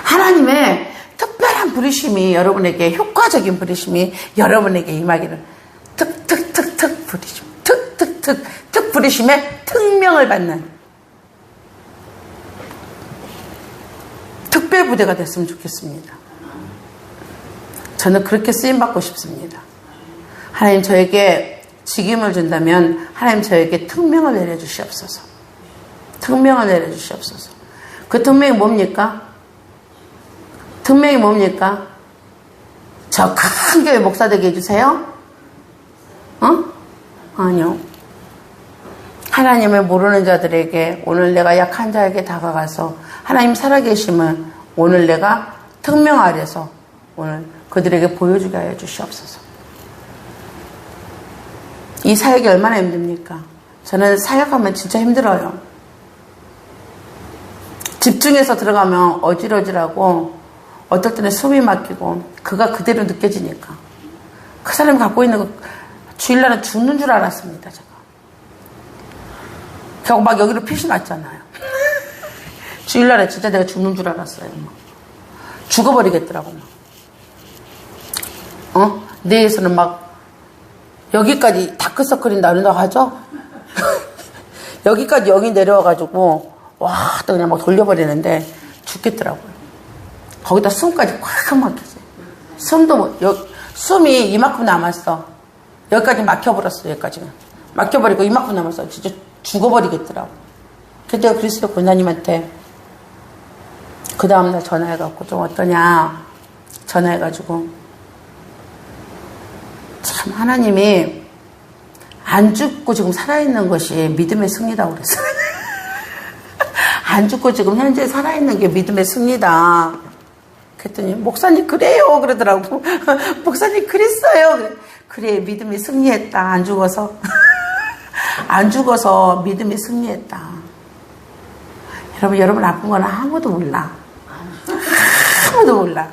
하나님의 특별한 부르심이 여러분에게 효과적인 부르심이 여러분에게 임하기를 특 부르심 특 부르심의 특명을 받는 특별 부대가 됐으면 좋겠습니다. 저는 그렇게 쓰임받고 싶습니다. 하나님 저에게 직임을 준다면 하나님 저에게 특명을 내려주시옵소서. 특명을 내려주시옵소서. 그 특명이 뭡니까? 저 큰 교회 목사 되게 해주세요? 아니요. 하나님을 모르는 자들에게 오늘 내가 약한 자에게 다가가서 하나님 살아계심을 오늘 내가 특명 아래서 오늘 그들에게 보여주게 하여 주시옵소서. 이 사역이 얼마나 힘듭니까? 저는 사역하면 진짜 힘들어요. 집중해서 들어가면 어질어질하고 어떨 때는 숨이 막히고 그가 그대로 느껴지니까 그 사람이 갖고 있는 거 주일날은 죽는 줄 알았습니다. 제가. 결국 막 여기로 핏이 났잖아요. 주일날에 진짜 내가 죽는 줄 알았어요. 막. 죽어버리겠더라고. 막. 뇌에서는 막 여기까지 다크서클이 나른다고 하죠? 여기까지 영이 내려와가지고 와 또 그냥 막 돌려버리는데 죽겠더라고요. 거기다 숨까지 꽉 막혔어요. 숨이 이만큼 남았어. 여기까지 막혀버렸어. 여기까지는 막혀버리고 이만큼 남았어. 진짜 죽어버리겠더라고. 그때 그리스도 권사님한테 그 다음날 전화해갖고 좀 어떠냐 전화해가지고 참 하나님이 안 죽고 지금 살아있는 것이 믿음의 승리다고 그랬어요. 안 죽고 지금 현재 살아있는 게 믿음의 승리다. 그랬더니 목사님 그래요 그러더라고. 목사님 그랬어요. 그래, 믿음이 승리했다. 안 죽어서. 안 죽어서 믿음이 승리했다. 여러분 아픈 건 아무도 몰라. 아무도 몰라.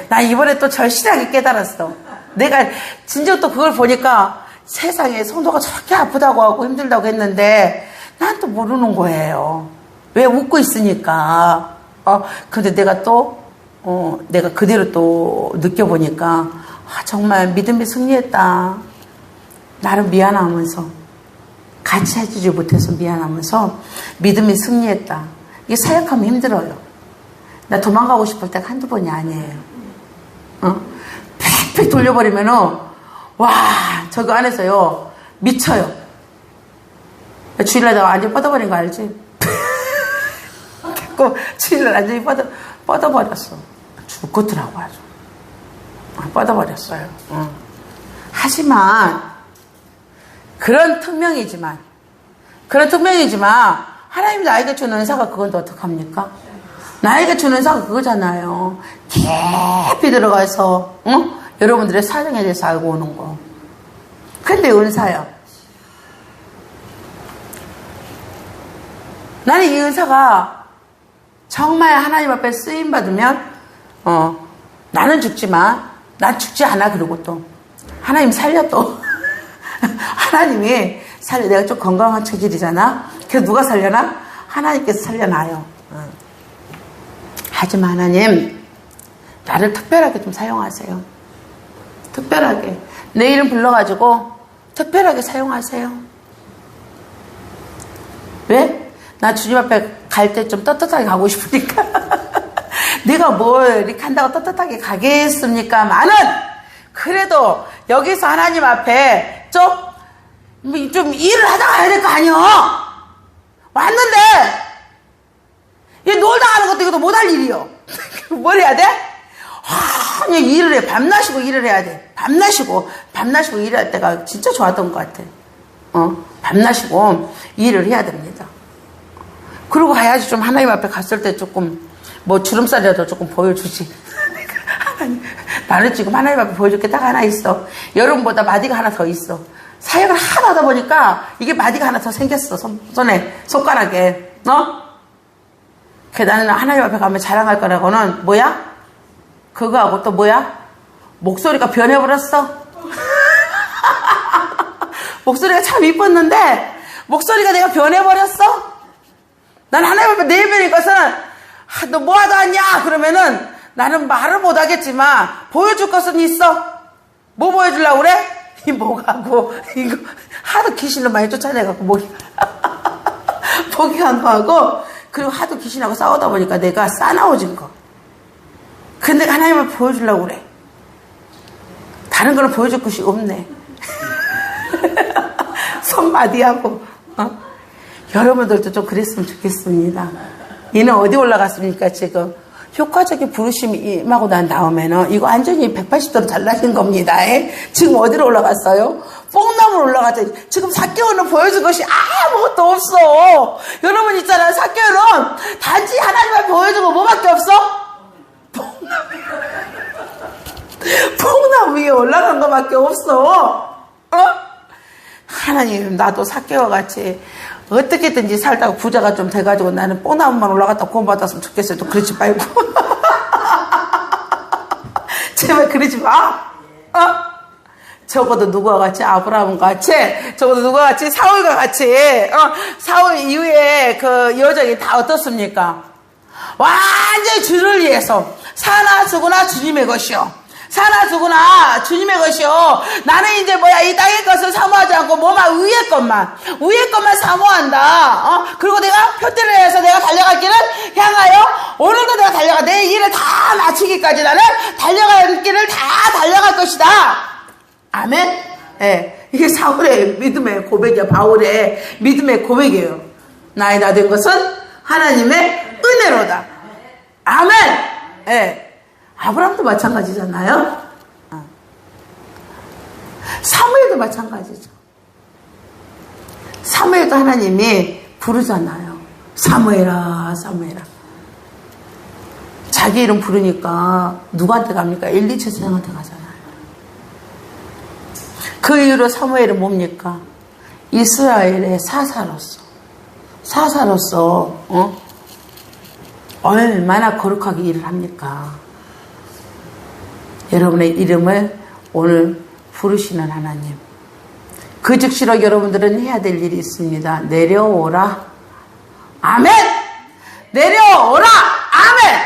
나 이번에 또 절실하게 깨달았어. 내가 진짜 또 그걸 보니까 세상에 성도가 저렇게 아프다고 하고 힘들다고 했는데 난 또 모르는 거예요. 왜? 웃고 있으니까. 근데 내가 또 내가 그대로 또 느껴보니까 정말 믿음이 승리했다. 나를 미안하면서 같이 해주지 못해서 미안하면서 믿음이 승리했다. 이게 사역하면 힘들어요. 나 도망가고 싶을 때가 한두 번이 아니에요. 팩팩 돌려버리면은 와 저거 안에서요 미쳐요. 주일날 내가 완전히 뻗어버린 거 알지? 주일날 완전히 뻗어버렸어. 죽겠더라고 아주. 뻗어버렸어요. 하지만 그런 특명이지만 하나님이 나에게 주는 은사가 그건 또 어떡합니까? 나에게 주는 은사가 그거잖아요. 깊이 들어가서 여러분들의 사정에 대해서 알고 오는 거. 근데 은사요. 나는 이 은사가 정말 하나님 앞에 쓰임받으면 나는 죽지만 난 죽지 않아. 그리고 또 하나님 살려 또 하나님이 살려. 내가 좀 건강한 체질이잖아. 그래서 누가 살려나? 하나님께서 살려놔요. 하지만 하나님 나를 특별하게 좀 사용하세요. 특별하게 내 이름 불러가지고 특별하게 사용하세요. 왜? 나 주님 앞에 갈 때 좀 떳떳하게 가고 싶으니까 내가 뭘 이렇게 한다고 떳떳하게 가겠습니까만은 그래도 여기서 하나님 앞에 좀 일을 하다 가야 될 거 아니야. 왔는데 얘 놀다 가는 것도 이것도 못할 일이요. 뭘 해야 돼? 그냥 일을 해. 밤낮이고 일을 해야 돼. 밤낮이고 일을 할 때가 진짜 좋았던 것 같아. 밤낮이고 일을 해야 됩니다. 그러고 가야지 좀 하나님 앞에 갔을 때 조금 뭐 주름살이라도 조금 보여주지. 나는 지금 하나님 앞에 보여줄 게 딱 하나 있어. 여러분보다 마디가 하나 더 있어. 사역을 하다 하다 보니까 이게 마디가 하나 더 생겼어. 손가락에. 그 나는 하나님 앞에 가면 자랑할 거라고는 뭐야? 그거하고 또 뭐야? 목소리가 변해버렸어. 목소리가 참 이뻤는데 목소리가 내가 변해버렸어. 난 하나님 앞에 내밀 것은 너 뭐하다 왔냐? 그러면은 나는 말을 못하겠지만 보여줄 것은 있어. 뭐 보여주려고 그래? 이 목하고 이거 하도 귀신을 많이 쫓아내갖고 목이 간 거하고 그리고 하도 귀신하고 싸우다 보니까 내가 싸나워진 거. 근데 하나님 앞에 보여주려고 그래. 다른 거는 보여줄 것이 없네. 손마디하고 여러분들도 좀 그랬으면 좋겠습니다. 얘는 어디 올라갔습니까 지금? 효과적인 부르심이 임하고 난 다음에는 이거 완전히 180도로 잘라진 겁니다. 지금 어디로 올라갔어요? 뽕나무로 올라갔죠. 지금 삭개오는 보여준 것이 아무것도 없어. 여러분 있잖아요. 삭개오는 단지 하나님 앞에 보여준 거 뭐밖에 없어? 뽕나무 위에 올라간 거밖에 없어. 하나님 나도 삭개와 같이 어떻게든지 살다가 부자가 좀 돼가지고 나는 뽕나무만 올라갔다 구원받았으면 좋겠어요. 또 그러지 말고. 제발 그러지 마. 적어도 누구와 같이 아브라함과 같이 적어도 누구와 같이 사울과 같이 사울 이후에 그 여정이 다 어떻습니까? 완전히 주를 위해서 사나 죽으나 주님의 것이요. 사나 죽으나 주님의 것이요. 나는 이제 이 땅의 것을 사모하지 않고 위의 것만 사모한다. 그리고 내가 표대를 해서 내가 달려갈 길을 향하여 오늘도 내가 달려가 내 일을 다 마치기까지 나는 달려갈 길을 다 달려갈 것이다. 아멘. 네. 이게 사울의 믿음의 고백이야. 바울의 믿음의 고백이에요. 나의 나 된 것은 하나님의 은혜로다. 아멘. 네. 아브라함도 마찬가지잖아요. 사무엘도 마찬가지죠. 사무엘도 하나님이 부르잖아요. 사무엘아, 사무엘아. 자기 이름 부르니까 누구한테 갑니까? 엘리 제사장한테 가잖아요. 그 이후로 사무엘은 뭡니까? 이스라엘의 사사로서 얼마나 거룩하게 일을 합니까? 여러분의 이름을 오늘 부르시는 하나님. 그 즉시로 여러분들은 해야 될 일이 있습니다. 내려오라. 아멘! 내려오라. 아멘!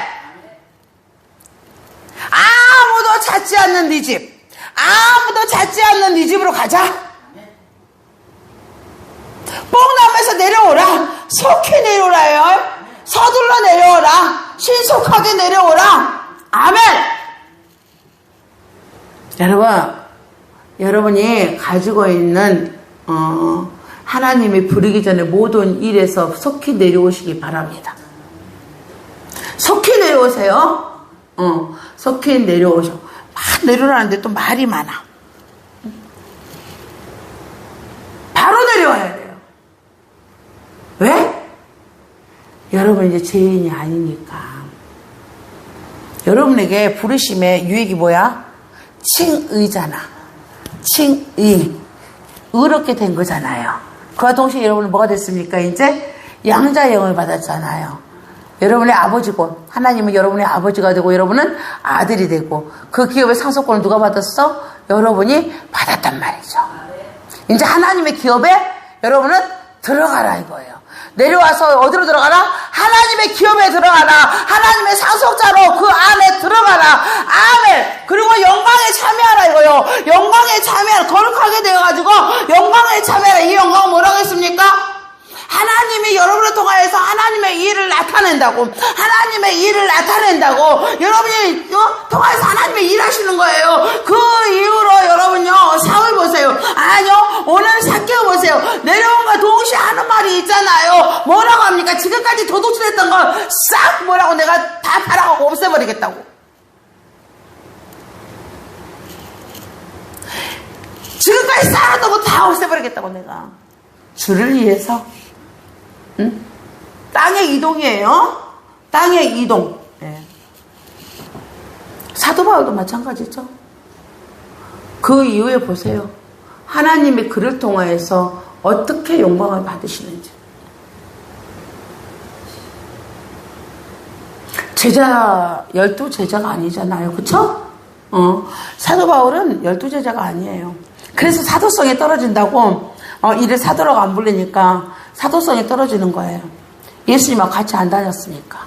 아무도 찾지 않는 네 집, 아무도 찾지 않는 네 집으로 가자. 뽕나무에서 내려오라. 속히 내려오라요. 서둘러 내려오라. 신속하게 내려오라. 아멘. 여러분이 가지고 있는 하나님이 부르기 전에 모든 일에서 속히 내려오시기 바랍니다. 속히 내려오세요. 속히 내려오셔. 막 내려오라는데 또 말이 많아. 바로 내려와야 돼요. 왜? 여러분 이제 죄인이 아니니까. 여러분에게 부르심의 유익이 뭐야? 칭의잖아. 칭의. 의롭게 된 거잖아요. 그와 동시에 여러분은 뭐가 됐습니까? 이제 양자형을 받았잖아요. 여러분의 아버지고, 하나님은 여러분의 아버지가 되고, 여러분은 아들이 되고, 그 기업의 상속권을 누가 받았어? 여러분이 받았단 말이죠. 이제 하나님의 기업에 여러분은 들어가라 이거예요. 내려와서 어디로 들어가라? 하나님의 기업에 들어가라. 하나님의 상속자로 그 안에 들어가라. 아멘. 그리고 영광에 참여하라 이거요. 영광에 참여하라. 거룩하게 되어가지고 영광에 참여하라. 이 영광은 뭐라고 했습니까? 하나님이 여러분을 통하여서 하나님의 일을 나타낸다고. 하나님의 일을 나타낸다고. 여러분이 통하여서 하나님의 일 하시는 거예요. 그 이후로 여러분요, 사울 보세요. 아니요, 오늘 삭개오 보세요. 내려온과 동시에 하는 말이 있잖아요. 뭐라고 합니까? 지금까지 도둑질했던 거 싹 뭐라고 내가 다 팔아가고 없애버리겠다고. 지금까지 쌓았던 거 다 없애버리겠다고 내가. 주를 위해서. 응? 땅의 이동이에요. 땅의 이동. 네. 사도 바울도 마찬가지죠. 그 이후에 보세요. 하나님이 그를 통하여서 어떻게 영광을 받으시는지. 제자, 12제자가 아니잖아요. 그쵸? 사도 바울은 12제자가 아니에요. 그래서 사도성이 떨어진다고, 이를 사도라고 안 불리니까 사도성이 떨어지는 거예요. 예수님하고 같이 안 다녔으니까.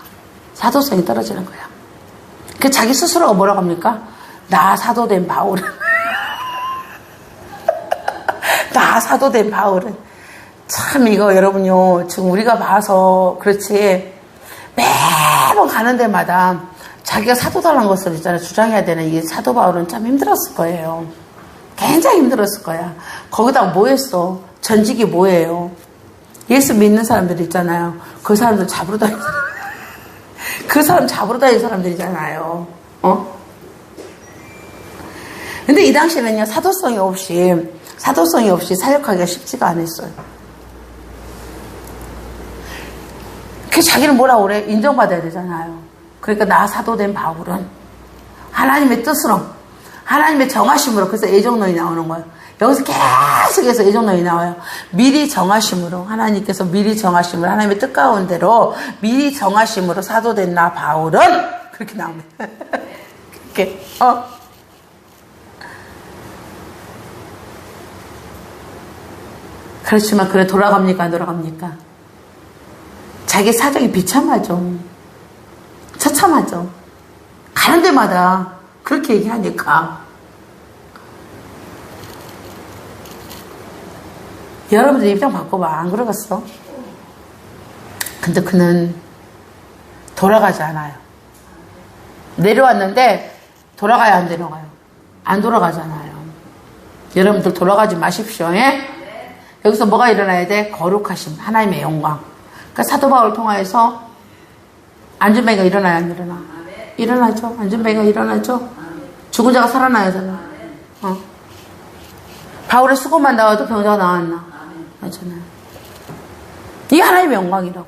사도성이 떨어지는 거예요. 그 자기 스스로가 뭐라고 합니까? 나 사도된 바울은. 나 사도된 바울은. 참 이거 여러분요, 지금 우리가 봐서 그렇지, 매번 가는 데마다 자기가 사도다라는 것을 있잖아요. 주장해야 되는 이 사도 바울은 참 힘들었을 거예요. 굉장히 힘들었을 거야. 거기다가 뭐 했어? 전직이 뭐예요? 예수 믿는 사람들 있잖아요. 그 사람들 잡으러 다니는 그 사람 잡으러 다니는 사람들이잖아요. 근데 이 당시에는요, 사도성이 없이 사역하기가 쉽지가 않았어요. 그 자기는 뭐라고 그래? 인정받아야 되잖아요. 그러니까 나 사도된 바울은 하나님의 뜻으로, 하나님의 정하심으로, 그래서 애정론이 나오는 거예요. 여기서 계속해서 애정론이 나와요. 미리 정하심으로, 하나님께서 미리 정하심으로, 하나님의 뜻 가운데로 미리 정하심으로 사도된 나 바울은 그렇게 나옵니다. 이렇게 그렇지만 그래 돌아갑니까 안 돌아갑니까? 자기 사정이 비참하죠. 처참하죠. 가는 데마다 그렇게 얘기하니까. 여러분들 입장 바꿔봐. 안 그러겠어? 근데 그는 돌아가지 않아요. 내려왔는데 돌아가야 안 내려가요. 안 돌아가잖아요. 여러분들 돌아가지 마십시오. 예? 여기서 뭐가 일어나야 돼? 거룩하심, 하나님의 영광. 그러니까 사도 바울을 통하여서 안전뱅이가 일어나야 안 일어나? 일어나죠. 안전뱅이가 일어나죠. 죽은 자가 살아나야잖아. 바울의 수고만 나와도 병자가 나왔나? 맞잖아요. 이게 하나님의 영광이라고.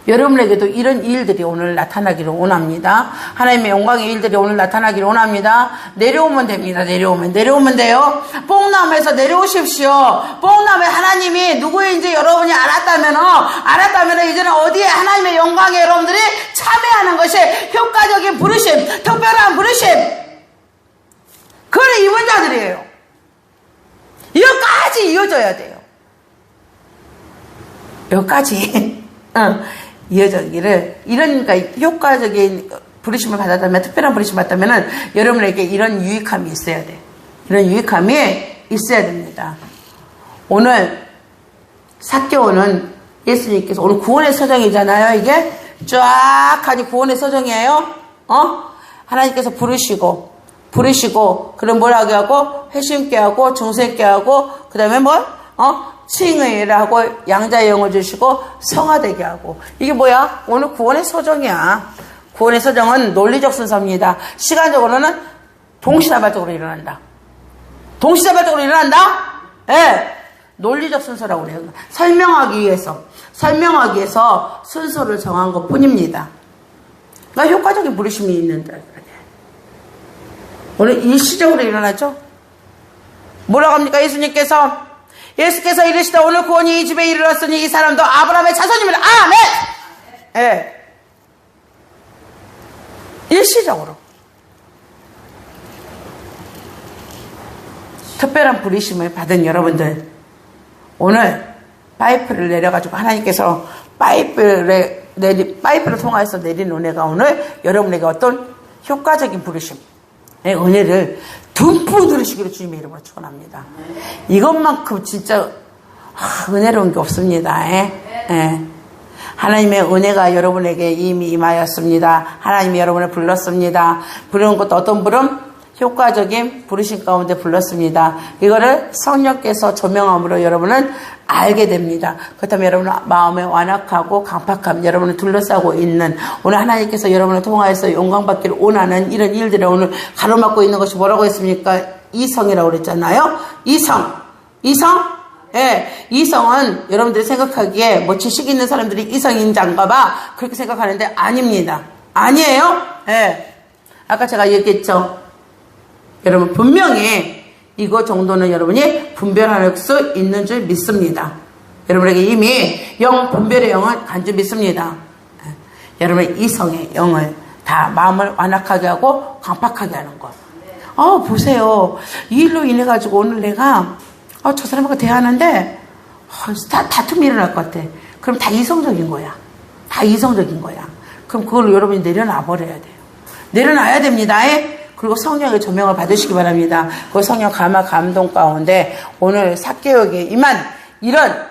여러분에게도 이런 일들이 오늘 나타나기를 원합니다. 하나님의 영광의 일들이 오늘 나타나기를 원합니다. 내려오면 됩니다. 내려오면 돼요. 뽕나무에서 내려오십시오. 뽕나무에 하나님이 누구인지 여러분이 알았다면 이제는 어디에 하나님의 영광에 여러분들이 참여하는 것이 효과적인 부르심, 특별한 부르심. 그걸 입은 자들이에요. 여기까지 이어져야 돼요. 여기까지 이어져기를, 이러니까 효과적인 부르심을 받았다면, 특별한 부르심을 받았다면 여러분에게 이런 유익함이 있어야 돼. 이런 유익함이 있어야 됩니다. 오늘 삭개오는 예수님께서, 오늘 구원의 서정이잖아요. 이게 쫙하니 구원의 서정이에요. 하나님께서 부르시고 그럼 뭐라고 하고, 회심케 하고, 중생케 하고, 그 다음에 칭의를 하고, 양자의 영을 주시고, 성화되게 하고. 이게 뭐야? 오늘 구원의 서정이야. 구원의 서정은 논리적 순서입니다. 시간적으로는 동시다발적으로 일어난다. 동시다발적으로 일어난다? 예. 논리적 순서라고 그래요. 설명하기 위해서 순서를 정한 것 뿐입니다. 그러니까 효과적인 부르심이 있는다. 오늘 일시적으로 일어나죠? 뭐라고 합니까? 예수께서 이르시되 오늘 구원이 이 집에 이르렀으니 이 사람도 아브라함의 자손임이라. 아멘! 예. 일시적으로. 특별한 부르심을 받은 여러분들, 오늘 파이프를 내려가지고 하나님께서 파이프를 통해서 내린 은혜가 오늘 여러분에게 어떤 효과적인 부르심, 은혜를 듬뿍 누리시기를 주님의 이름으로 축원합니다. 이것만큼 진짜 은혜로운 게 없습니다. 하나님의 은혜가 여러분에게 이미 임하였습니다. 하나님이 여러분을 불렀습니다. 부르는 것도 어떤 부름? 효과적인 부르심 가운데 불렀습니다. 이거를 성령께서 조명함으로 여러분은 알게 됩니다. 그렇다면 여러분은 마음에 완악하고 강팍함, 여러분을 둘러싸고 있는, 오늘 하나님께서 여러분을 통하여서 영광받기를 원하는 이런 일들을 오늘 가로막고 있는 것이 뭐라고 했습니까? 이성이라고 그랬잖아요. 이성. 예, 이성은 여러분들이 생각하기에 지식 있는 사람들이 이성인자인가 봐 그렇게 생각하는데 아닙니다. 아니에요. 예. 아까 제가 얘기했죠. 여러분 분명히 이거 정도는 여러분이 분별할 수 있는 줄 믿습니다. 여러분에게 이미 분별의 영은 간 줄 믿습니다. 여러분의 이성의 영을 다 마음을 완악하게 하고 강팍하게 하는 것. 보세요. 이 일로 인해 가지고 오늘 내가 저 사람하고 대화하는데 다툼이 일어날 것 같아. 그럼 다 이성적인 거야. 그럼 그걸 여러분이 내려놔 버려야 돼요. 내려놔야 됩니다. 그리고 성령의 조명을 받으시기 바랍니다. 그 성령 감화 감동 가운데 오늘 삭개오에게 임한 이런